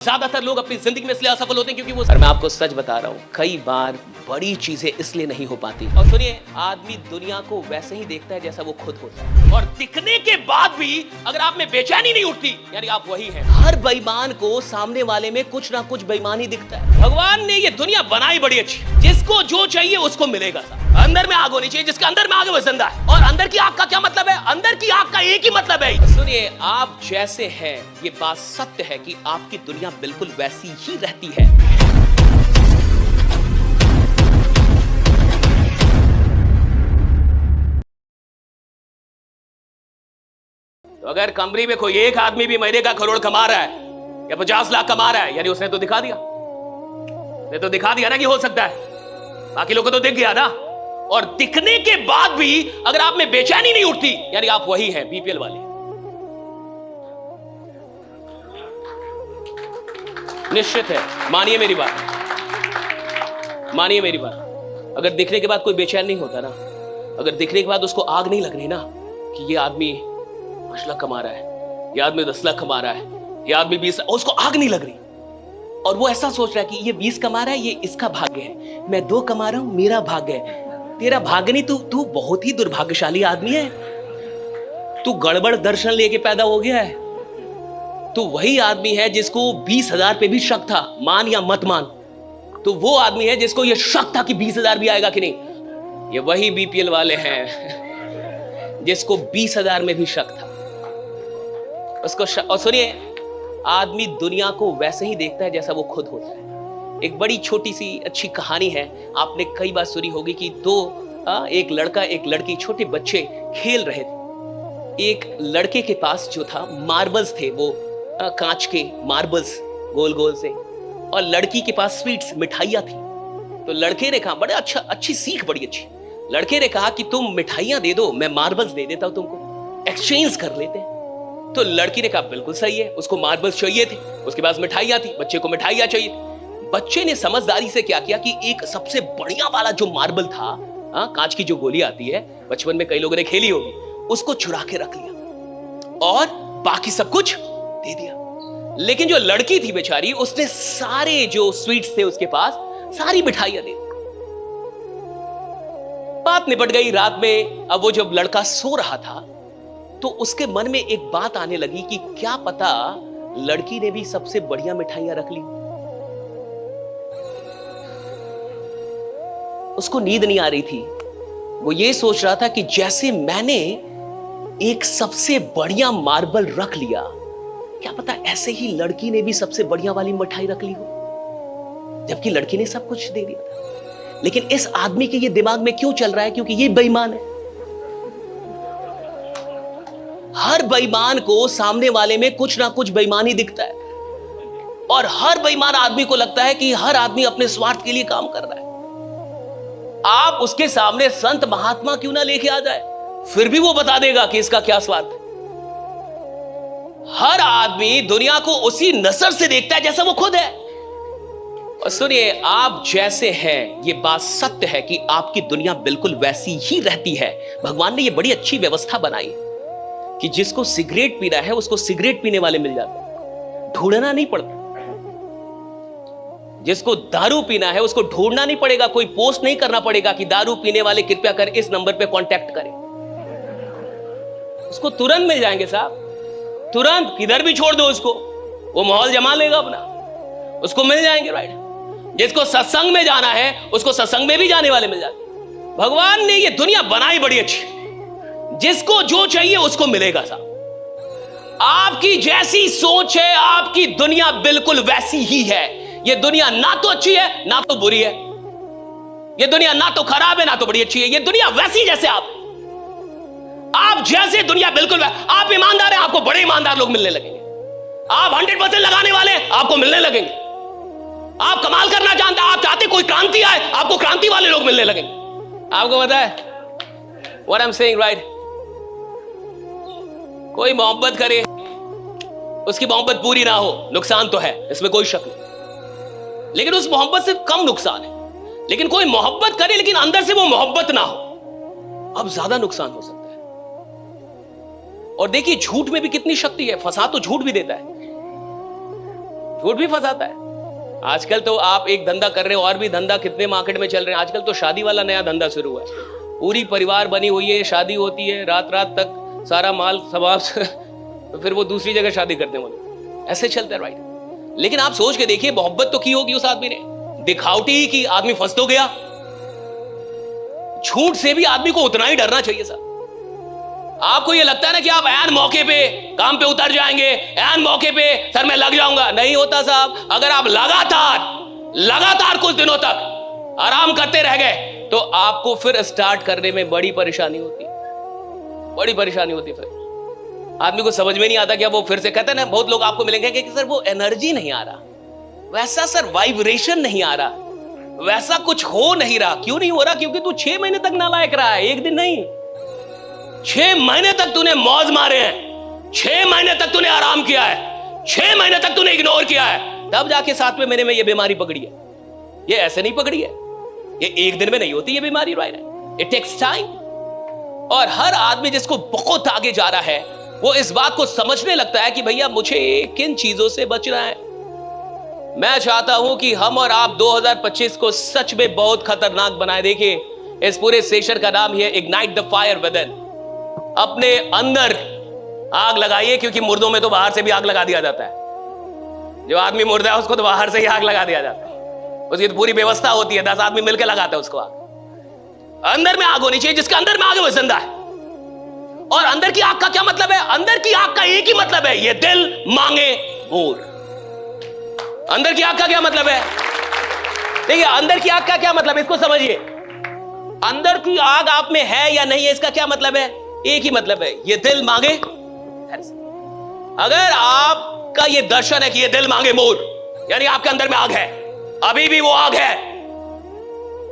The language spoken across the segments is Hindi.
ज्यादातर लोग अपनी जिंदगी में इसलिए असफल होते हैं क्योंकि वो मैं आपको सच बता रहा हूँ, कई बार बड़ी चीजें इसलिए नहीं हो पाती। और सुनिए, आदमी दुनिया को वैसे ही देखता है जैसा वो खुद होता है, और दिखने के बाद भी अगर आप में बेचैनी नहीं उठती, यानी आप वही हैं। हर बेईमान को सामने वाले में कुछ ना कुछ बेईमानी दिखता है। भगवान ने ये दुनिया बनाई बड़ी अच्छी, जिसको जो चाहिए उसको मिलेगा। अंदर में आग होनी चाहिए, जिसके अंदर में आग है वो जिंदा है। और अंदर की आग का क्या मतलब है? अंदर की आग का एक ही मतलब है, सुनिए, आप जैसे हैं, ये बात सत्य है कि आपकी दुनिया बिल्कुल वैसी ही रहती है। तो अगर कंपनी में कोई एक आदमी भी महीने का करोड़ कमा रहा है या 50 लाख कमा रहा है, यानी उसने तो दिखा दिया, ना कि हो सकता है। बाकी लोगों को तो दिख गया ना। और दिखने के बाद भी अगर आप में बेचैनी नहीं उठती, यानी आप वही हैं, बीपीएल वाले। निश्चित है, मानिए मेरी बात, अगर दिखने के बाद कोई बेचैन नहीं होता ना, अगर दिखने के बाद उसको आग नहीं लग रही ना कि ये आदमी 5 लाख कमा रहा है, ये आदमी 10 लाख कमा रहा है, ये आदमी 20, उसको आग नहीं लग रही, और वो ऐसा सोच रहा है कि ये 20 कमा रहा है, ये इसका भाग्य है, मैं 2 कमा रहा हूं, मेरा भाग्य है। तेरा भाग्य नहीं, तू बहुत ही दुर्भाग्यशाली आदमी है। तू गड़बड़ दर्शन लेके पैदा हो गया है। तो वही आदमी है जिसको 20,000 पे भी शक था, मान या मत मान, तो वो आदमी है जिसको ये शक था कि 20,000 भी आएगा कि नहीं। ये वही बीपीएल वाले हैं जिसको 20,000 में भी शक था, उसको और सुनिए, आदमी दुनिया को वैसे ही देखता है जैसा वो खुद होता है। एक बड़ी छोटी सी अच्छी कहानी है, आपने कई बार सुनी होगी कि एक लड़का एक लड़की, छोटे बच्चे खेल रहे थे। एक लड़के के पास जो था मार्बल्स थे, वो कांच के मार्बल्स गोल गोल से, और लड़की के पास स्वीट्स, मिठाइयां थी। तो लड़के ने कहा, बड़े अच्छी सीख, बड़ी अच्छी। लड़के ने कहा कि तुम मिठाइयां दे दो, मैं मार्बल्स दे देता हूं तुमको, एक्सचेंज कर लेते हैं। तो लड़की ने कहा बिल्कुल सही है, उसको मार्बल्स चाहिए थे, उसके पास मिठाइयां थी, बच्चे को मिठाइयां चाहिए थी। बच्चे ने समझदारी से क्या किया कि एक सबसे बढ़िया वाला जो मार्बल था, कांच की जो गोली आती है, बचपन में कई लोगों ने खेली होगी, उसको चुरा के रख लिया और बाकी सब कुछ दे दिया। लेकिन जो लड़की थी बेचारी, उसने सारे जो स्वीट्स थे उसके पास, सारी मिठाइयां दे दी। बात निपट गई। रात में अब वो जब लड़का सो रहा था, तो उसके मन में एक बात आने लगी कि क्या पता लड़की ने भी सबसे बढ़िया मिठाइयां रख ली। उसको नींद नहीं आ रही थी। वो ये सोच रहा था कि जैसे मैंने एक सबसे बढ़िया मार्बल रख लिया, क्या पता ऐसे ही लड़की ने भी सबसे बढ़िया वाली मिठाई रख ली हो, जबकि लड़की ने सब कुछ दे दिया था। लेकिन इस आदमी के ये दिमाग में क्यों चल रहा है? क्योंकि ये बेईमान है। हर बेईमान को सामने वाले में कुछ ना कुछ बेईमानी दिखता है, और हर बेईमान आदमी को लगता है कि हर आदमी अपने स्वार्थ के लिए काम कर रहा है। आप उसके सामने संत महात्मा क्यों ना लेके आ जाए, फिर भी वो बता देगा कि इसका क्या स्वार्थ है। हर आदमी दुनिया को उसी नजर से देखता है जैसा वो खुद है। और सुनिए, आप जैसे हैं, ये बात सत्य है कि आपकी दुनिया बिल्कुल वैसी ही रहती है। भगवान ने ये बड़ी अच्छी व्यवस्था बनाई कि जिसको सिगरेट पीना है उसको सिगरेट पीने वाले मिल जाते हैं, ढूंढना नहीं पड़ता। जिसको दारू पीना है उसको ढूंढना नहीं पड़ेगा, कोई पोस्ट नहीं करना पड़ेगा कि दारू पीने वाले कृपया कर इस नंबर पे कांटेक्ट करें। उसको तुरंत मिल जाएंगे साहब, तुरंत। किधर भी छोड़ दो उसको, वो माहौल जमा लेगा अपना, उसको मिल जाएंगे, राइट। जिसको सत्संग में जाना है उसको सत्संग में भी जाने वाले मिल जाते। भगवान ने ये दुनिया बनाई बड़ी अच्छी, जिसको जो चाहिए उसको मिलेगा साहब। आपकी जैसी सोच है, आपकी दुनिया बिल्कुल वैसी ही है। ये दुनिया ना तो अच्छी है ना तो बुरी है, ये दुनिया ना तो खराब है ना तो बड़ी अच्छी है। ये दुनिया वैसी जैसे आप जैसे दुनिया बिल्कुल आप ईमानदार हैं, आपको बड़े ईमानदार लोग मिलने लगेंगे। आप 100% लगाने वाले, आपको मिलने लगेंगे। आप कमाल करना चाहते हैं, आप चाहते कोई क्रांति आए, आपको क्रांति वाले लोग मिलने लगेंगे। आपको पता है what I am saying, right? कोई मोहब्बत करे, उसकी मोहब्बत पूरी ना हो, नुकसान तो है, इसमें कोई शक नहीं, लेकिन उस मोहब्बत से कम नुकसान है। लेकिन कोई मोहब्बत करे लेकिन अंदर से वो मोहब्बत ना हो, अब ज्यादा नुकसान हो सकता है। और देखिए, झूठ में भी कितनी शक्ति है, फंसा तो झूठ भी देता है। झूठ भी फंसाता है। आजकल तो आप एक धंधा कर रहे हो और भी धंधा कितने मार्केट में चल रहे हैं। आजकल तो शादी वाला नया धंधा शुरू हुआ है। पूरी परिवार बनी हुई है, शादी होती है, रात रात तक सारा माल समाप्त तो फिर वो दूसरी जगह शादी करते हैं वो, ऐसे चलता है, राइट। लेकिन आप सोच के देखिए, मोहब्बत तो की होगी उस आदमी ने, दिखावटी ही की, आदमी फंस तो गया। झूठ से भी आदमी को उतना ही डरना चाहिए साहब। आपको ये लगता है ना कि आप ऐन मौके पे काम पे उतर जाएंगे, ऐन मौके पे सर मैं लग जाऊंगा, नहीं होता साहब। अगर आप लगातार कुछ दिनों तक आराम करते रह गए तो आपको फिर स्टार्ट करने में बड़ी परेशानी होती फिर आदमी को समझ में नहीं आता कि अब वो फिर से कहते हैं ना, बहुत लोग आपको मिलेंगे कि सर वो एनर्जी नहीं आ रहा, वैसा सर वाइब्रेशन नहीं आ रहा, वैसा कुछ हो नहीं रहा। क्यों नहीं हो रहा? क्योंकि तू 6 महीने तक नालायक रहा है, एक दिन नहीं। 6 महीने तक तूने मौज मारे हैं, 6 महीने तक तूने आराम किया है, 6 महीने तक तूने इग्नोर किया है, तब जाके 7वें महीने में ये बीमारी पकड़ी है। ये ऐसे नहीं पकड़ी है, ये एक दिन में नहीं होती ये बीमारी, राइट। It takes time. और हर आदमी जिसको बहुत आगे जा रहा है वो इस बात को समझने लगता है कि भैया मुझे किन चीजों से बचना है। मैं चाहता हूं कि हम और आप 2025 को सच में बहुत खतरनाक बनाए। देखिए, इस पूरे सेशन का नाम है इग्नाइट द फायर विदिन। अपने अंदर आग लगाइए, क्योंकि मुर्दों में तो बाहर से भी आग लगा दिया जाता है। जो आदमी मुर्दा है उसको तो बाहर से ही आग लगा दिया जाता है, उसकी तो पूरी व्यवस्था होती है, 10 आदमी मिलकर लगाते हैं उसको आग। अंदर में आग होनी चाहिए, जिसके अंदर में आग है वो जिंदा है। और अंदर की आग का क्या मतलब है? अंदर की आग का एक ही मतलब है, ये दिल मांगे मोर। अंदर की आग का क्या मतलब है? देखिए, अंदर की आग का क्या मतलब है, इसको समझिए। अंदर की आग आप में है या नहीं है, इसका क्या मतलब है? एक ही मतलब है, ये दिल मांगे। अगर आपका ये दर्शन है कि ये दिल मांगे मोर, यानी आपके अंदर में आग है, अभी भी वो आग है,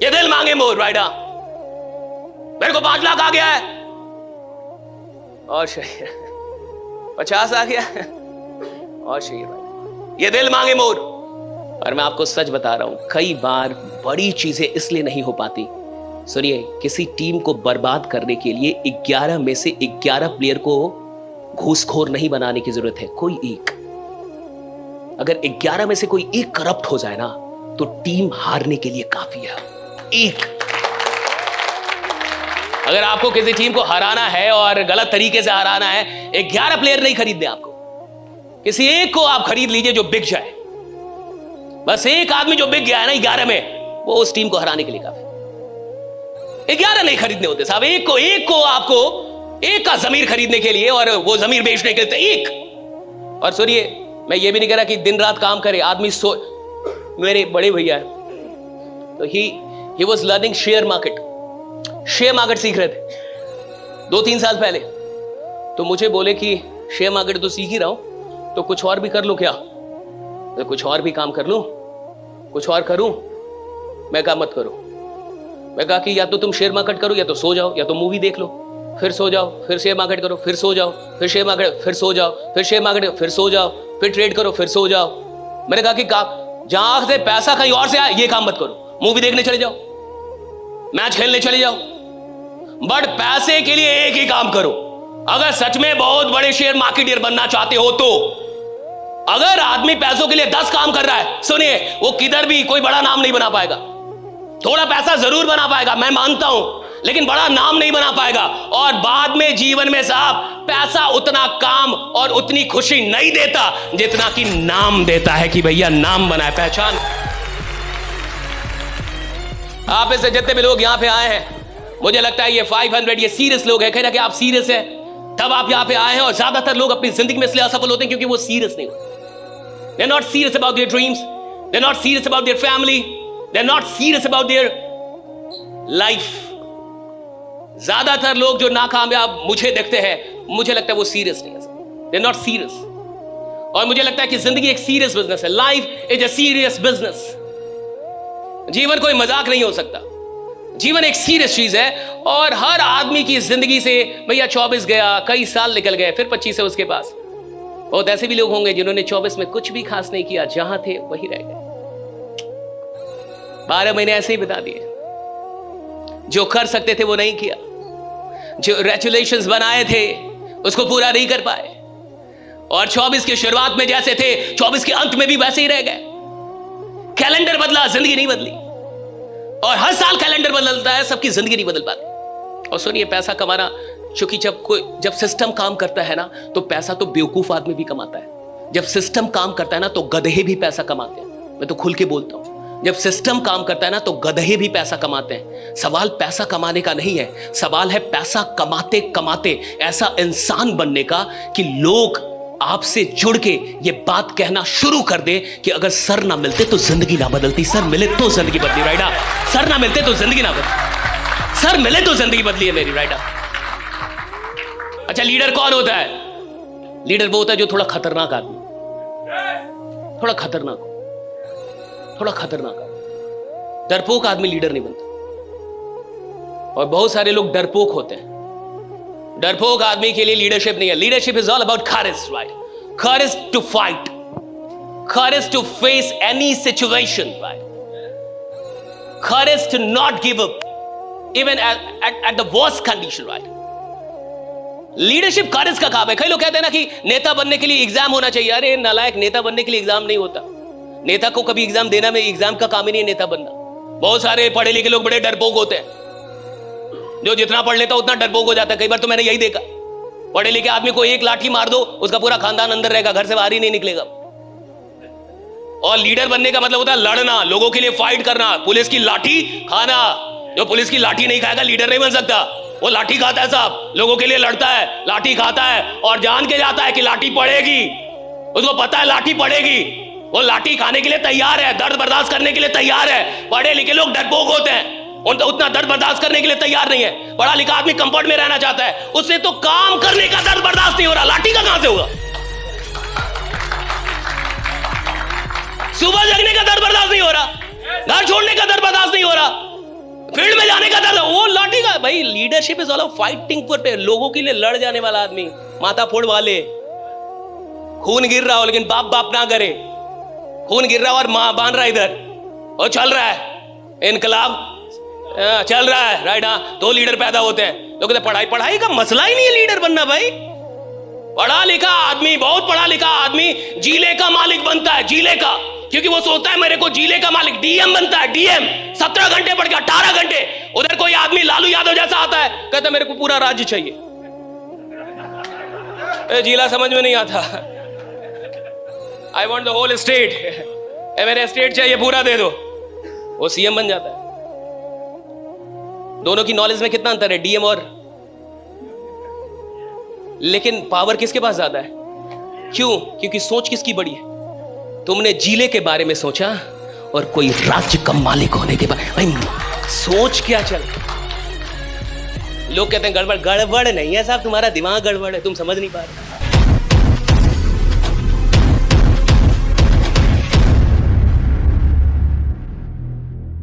ये दिल मांगे मोर, राइट। मेरे को 5 लाख आ गया है और शहीद 50 आ गया और शहीद, ये दिल मांगे मोर। और मैं आपको सच बता रहा हूं, कई बार बड़ी चीजें इसलिए नहीं हो पाती। सुनिए, किसी टीम को बर्बाद करने के लिए 11 में से 11 प्लेयर को घूसखोर नहीं बनाने की जरूरत है, कोई एक। अगर 11 में से कोई एक करप्ट हो जाए ना तो टीम हारने के लिए काफी है, एक। अगर आपको किसी टीम को हराना है और गलत तरीके से हराना है, 11 प्लेयर नहीं खरीदने आपको, किसी एक को आप खरीद लीजिए जो बिक जाए। बस एक आदमी जो बिक गया है ना 11 में, वो उस टीम को हराने के लिए काफी। 11 नहीं खरीदने होते साहब, एक को आपको एक का जमीर खरीदने के लिए और वो जमीर बेचने के लिए एक। और सुनिए, मैं ये भी नहीं कह रहा कि दिन रात काम करे आदमी। मेरे बड़े भैया है, तो he was learning share market सीख रहे थे 2-3 साल पहले। तो मुझे बोले कि शेयर मार्केट तो सीख ही रहा हूं, तो कुछ और भी कर लो क्या? तो कुछ और भी काम कर लूं, कुछ और करूं? मैं कहा मत करो। मैं कहा कि या तो तुम शेयर मार्केट करो, या तो सो जाओ, या तो मूवी देख लो, फिर सो जाओ, फिर शेयर मार्केट करो, फिर सो जाओ, फिर शेयर मार्केट, फिर सो जाओ, फिर शेयर मार्केट, फिर सो जाओ, फिर ट्रेड करो, फिर सो जाओ। मैंने कहा कि जहां से पैसा कहीं और से आए ये काम मत करो, मूवी देखने चले जाओ, मैच खेलने चले जाओ, बट पैसे के लिए एक ही काम करो। अगर सच में बहुत बड़े शेयर मार्केटियर बनना चाहते हो तो अगर आदमी पैसों के लिए 10 काम कर रहा है, सुनिए, वो किधर भी कोई बड़ा नाम नहीं बना पाएगा। थोड़ा पैसा जरूर बना पाएगा, मैं मानता हूं, लेकिन बड़ा नाम नहीं बना पाएगा। और बाद में जीवन में साहब, पैसा उतना काम और उतनी खुशी नहीं देता जितना कि नाम देता है, कि भैया नाम बनाए, पहचान। आप में से जितने भी लोग यहां पे आए हैं, मुझे लगता है ये 500 ये सीरियस लोग हैं। कहीं ना कहीं आप सीरियस हैं, तब आप यहां पे आए हैं। और ज्यादातर लोग अपनी जिंदगी में इसलिए असफल होते हैं क्योंकि वो सीरियस नहीं होते। They're not serious about their dreams. They're not serious about their family. They're not serious about their life. ज्यादातर लोग जो नाकामयाब मुझे देखते हैं, मुझे लगता है वो सीरियस नहीं है। They're not serious. और मुझे लगता है कि जिंदगी एक सीरियस बिजनेस है। Life is a serious business. जीवन कोई मजाक नहीं हो सकता। जीवन एक सीरियस चीज है। और हर आदमी की जिंदगी से भैया 24 गया, कई साल निकल गए, फिर 25 है उसके पास। बहुत ऐसे भी लोग होंगे जिन्होंने 24 में कुछ भी खास नहीं किया, जहां थे वहीं रह गए, 12 महीने ऐसे ही बिता दिए। जो कर सकते थे वो नहीं किया, जो रेजुलेशंस बनाए थे उसको पूरा नहीं कर पाए। और 24 की शुरुआत में जैसे थे 24 के अंत में भी वैसे ही रह गए। कैलेंडर बदला, जिंदगी नहीं बदली। और हर साल कैलेंडर बदलता है, सबकी जिंदगी नहीं बदल पाती। और सुनिए, पैसा कमाना, क्योंकि जब सिस्टम काम करता है ना, तो पैसा तो बेवकूफ आदमी भी कमाता है। जब सिस्टम काम करता है ना, तो गधे भी पैसा कमाते हैं। मैं तो खुल के बोलता हूं, जब सिस्टम काम करता है ना, तो गधे भी पैसा कमाते हैं। सवाल पैसा कमाने का नहीं है, सवाल है पैसा कमाते कमाते ऐसा इंसान बनने का कि लोग आपसे जुड़ के ये बात कहना शुरू कर दे कि अगर सर ना मिलते तो जिंदगी ना बदलती, सर मिले तो जिंदगी बदली। राइडा, सर ना मिलते तो जिंदगी ना बदली, सर मिले तो जिंदगी बदली है मेरी। राइडा, अच्छा, लीडर कौन होता है? लीडर वो होता है जो थोड़ा खतरनाक आदमी, थोड़ा खतरनाक, थोड़ा खतरनाक। डरपोक आदमी लीडर नहीं बनता। और बहुत सारे लोग डरपोक होते हैं। डरपोक आदमी के लिए लीडरशिप नहीं है। Leadership is all about courage, right? Courage to fight, courage to face any situation, right? Courage to not give up even at the worst condition, right? Leadership courage का काम है। कई लोग कहते हैं ना कि नेता बनने के लिए एग्जाम होना चाहिए। अरे नालायक, नेता बनने के लिए एग्जाम नहीं होता। नेता को कभी एग्जाम देना में, एग्जाम का काम ही नहीं है नेता बनना। बहुत सारे पढ़े लिखे लोग बड़े डरपोक होते हैं। जो जितना पढ़ लेता उतना डरपोक हो जाता है। कई बार तो मैंने यही देखा, पढ़े लिखे आदमी को एक लाठी मार दो, उसका पूरा खानदान अंदर रहेगा, घर से बाहर ही नहीं निकलेगा। और लीडर बनने का मतलब होता है लड़ना, लोगों के लिए फाइट करना, पुलिस की लाठी खाना। जो पुलिस की लाठी नहीं खाएगा लीडर नहीं बन सकता। वो लाठी खाता है साहब, लोगों के लिए लड़ता है, लाठी खाता है और जान के जाता है कि लाठी पड़ेगी। उसको पता है लाठी पड़ेगी, वो लाठी खाने के लिए तैयार है, दर्द बर्दाश्त करने के लिए तैयार है। पढ़े लिखे लोग डरपोक होते हैं, उनका उतना दर्द बर्दाश्त करने के लिए तैयार नहीं है। पढ़ा लिखा आदमी कंफर्ट में रहना चाहता है, उससे तो काम करने का दर्द बर्दाश्त नहीं हो रहा, लाठी का कहां से होगा? सुबह जगने का दर्द बर्दाश्त नहीं हो रहा, घर छोड़ने का दर्द बर्दाश्त नहीं हो रहा, फील्ड में जाने का दर्द, वो लाठी का। भाई leadership is all about fighting for, लोगों के लिए लड़ जाने वाला आदमी, माथा फोड़ वाले। खून गिर रहा हो लेकिन बाप बाप ना करे, खून गिर रहा और मां बांध रहा इधर, और चल रहा है इनकलाब, चल रहा है, राइट? हाँ, तो लीडर पैदा होते हैं। लोग कहते पढ़ाई, पढ़ाई का मसला ही नहीं है लीडर बनना। भाई पढ़ा लिखा आदमी, बहुत पढ़ा लिखा आदमी जिले का मालिक बनता है, जिले का, क्योंकि वो सोचता है मेरे को जिले का मालिक। डीएम बनता है, डीएम 17 घंटे पढ़ के 18 घंटे। उधर कोई आदमी लालू यादव जैसा आता है, कहता मेरे को पूरा राज्य चाहिए। जिला समझ में नहीं आता, I want the whole state, मेरे स्टेट चाहिए पूरा, दे दो। वो सीएम बन जाता है। दोनों की नॉलेज में कितना अंतर है, डीएम और, लेकिन पावर किसके पास ज्यादा है? क्यों? क्योंकि सोच किसकी बड़ी है? तुमने जिले के बारे में सोचा और कोई राज्य का मालिक होने के बारे में सोच क्या चल। लोग कहते हैं गड़बड़, गड़बड़ नहीं है साहब, तुम्हारा दिमाग गड़बड़ है, तुम समझ नहीं पा रहे।